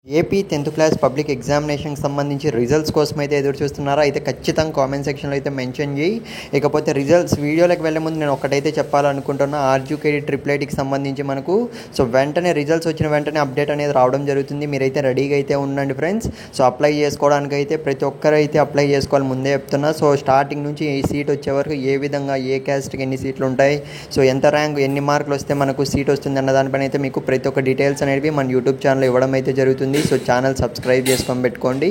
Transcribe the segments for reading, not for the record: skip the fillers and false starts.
AP 10th class public ఎగ్జామినేషన్కి సంబంధించి results కోసం అయితే ఎదురు చూస్తున్నారా? అయితే ఖచ్చితంగా కామెంట్ సెక్షన్లో అయితే మెన్షన్ చేయి. ఇకపోతే రిజల్ట్స్ వీడియోలోకి వెళ్ళే ముందు నేను ఒకటైతే చెప్పాలనుకుంటున్నా. ఆర్జీకేడీ ట్రిపుల్ ఐటీకి సంబంధించి మనకు వెంటనే రిజల్ట్స్ వచ్చిన వెంటనే అప్డేట్ అనేది రావడం జరుగుతుంది. మీరైతే రెడీగా అయితే ఉండండి ఫ్రెండ్స్. అప్లై చేసుకోవడానికి అయితే ప్రతి ఒక్కరు అయితే అప్లై చేసుకోవాలి, ముందే చెప్తున్నా. స్టార్టింగ్ నుంచి ఈ సీట్ వచ్చే వరకు ఏ విధంగా ఏ క్యాస్ట్కి ఎన్ని సీట్లు ఉంటాయి, ఎంత ర్యాంక్ ఎన్ని మార్కులు వస్తే మనకు సీట్ వస్తుంది అన్న దానిపైన అయితే మీకు ప్రతి ఒక్క డీటెయిల్స్ అనేవి మన యూట్యూబ్ ఛానల్ ఇవ్వడం అయితే జరుగుతుంది. ఛానల్ సబ్స్క్రైబ్ చేసుకొని పెట్టుకోండి.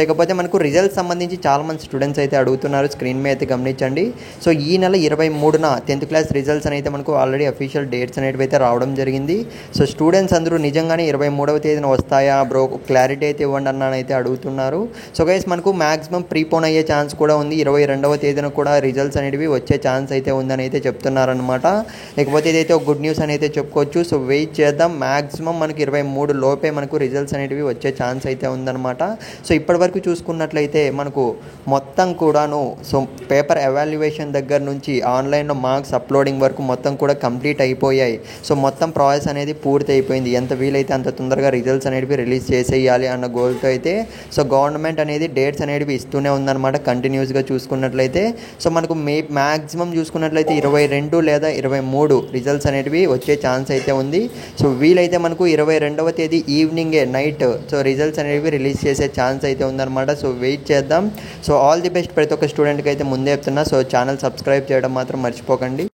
ఇకపోతే మనకు రిజల్ట్స్ సంబంధించి చాలామంది స్టూడెంట్స్ అయితే అడుగుతున్నారు, స్క్రీన్ మీద అయితే గమనించండి. ఈ నెల 23న 10th క్లాస్ రిజల్ట్స్ అయితే మనకు ఆల్రెడీ అఫీషియల్ డేట్స్ అనేవి అయితే రావడం జరిగింది. స్టూడెంట్స్ అందరూ నిజంగానే 23వ తేదీన వస్తాయా బ్రో, క్లారిటీ అయితే ఇవ్వండి అన్న అయితే అడుగుతున్నారు. గైస్ మనకు మ్యాక్సిమం ప్రీపోన్ అయ్యే ఛాన్స్ కూడా ఉంది. 22వ తేదీన కూడా రిజల్ట్స్ అనేవి వచ్చే ఛాన్స్ అయితే ఉందని అయితే చెప్తున్నారనమాట. లేకపోతే ఇదైతే ఒక గుడ్ న్యూస్ అని అయితే చెప్పుకోవచ్చు. వెయిట్ చేద్దాం. మ్యాక్సిమం మనకి 23 లోపే మనకు రిజల్ట్స్ అనేవి వచ్చే ఛాన్స్ అయితే ఉందన్నమాట. ఇప్పటి వరకు చూసుకున్నట్లయితే మనకు మొత్తం కూడాను పేపర్ ఎవాల్యుయేషన్ దగ్గర నుంచి ఆన్లైన్లో మార్క్స్ అప్లోడింగ్ వరకు మొత్తం కూడా కంప్లీట్ అయిపోయాయి. మొత్తం ప్రాసెస్ అనేది పూర్తి అయిపోయింది. ఎంత వీలైతే అంత తొందరగా రిజల్ట్స్ అనేవి రిలీజ్ చేసేయాలి అన్న గోల్తో అయితే గవర్నమెంట్ అనేది డేట్స్ అనేవి ఇస్తూనే ఉందన్నమాట కంటిన్యూస్గా చూసుకున్నట్లయితే. మనకు మ్యాక్సిమం చూసుకున్నట్లయితే 22 లేదా 23 రిజల్ట్స్ అనేవి వచ్చే ఛాన్స్ అయితే ఉంది. వీలైతే మనకు 22వ తేదీ ఈవినింగే నైట్ రిజల్ట్స్ అనేవి రిలీజ్ చేసే ఛాన్స్ అయితే ఉందన్నమాట. వెయిట్ చేద్దాం. ఆల్ ది బెస్ట్ ప్రతి ఒక్క స్టూడెంట్కి అయితే ముందే చెప్తున్నా. ఛానల్ సబ్స్క్రైబ్ చేయడం మాత్రం మర్చిపోకండి.